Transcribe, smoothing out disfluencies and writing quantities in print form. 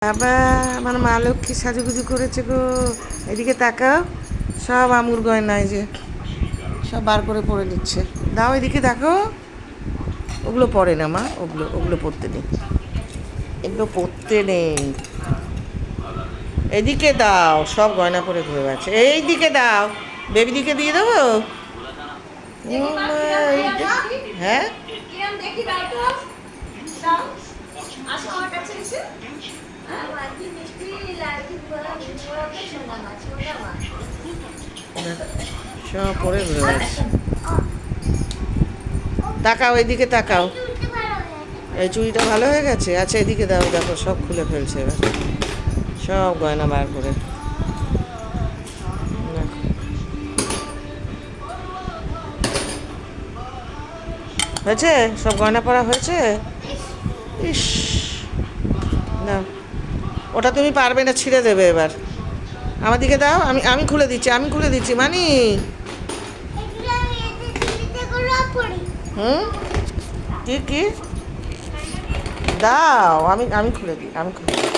বাবা আমার মা লক্ষ্মী সাজুগুজু করেছে গো। এদিকে তাকাও, সব আমুর গয়না এই যে সব বার করে পরে নিচ্ছে। দাও এদিকে দেখো, ওগুলো পরে না মা, ওগুলো ওগুলো পরতে নেই, এগুলো পরতে নেই। এদিকে দাও, সব গয়না পরে ঘুরে বেড়াচ্ছে। এইদিকে দাও, বেবিদিকে দিয়ে দেবো। ও মা, হ্যাঁ সব পরে ঘুরে বেড়াচ্ছে। তাকাও এদিকে তাকাও, এই চুড়িটা ভালো হয়ে গেছে। আচ্ছা এদিকে দাও, দেখো সব খুলে ফেলছে এবার, সব গয়না বার করে। হয়েছে, সব গয়না পরা হয়েছে। ইস, না ওটা তুমি পারবে না, ছিঁড়ে দেবে এবার। আমার দিকে দাও, আমি আমি খুলে দিচ্ছি, আমি খুলে দিচ্ছি মানি। হুম, কি কি দাও, আমি আমি খুলে দিই, আমি খুলে দিই।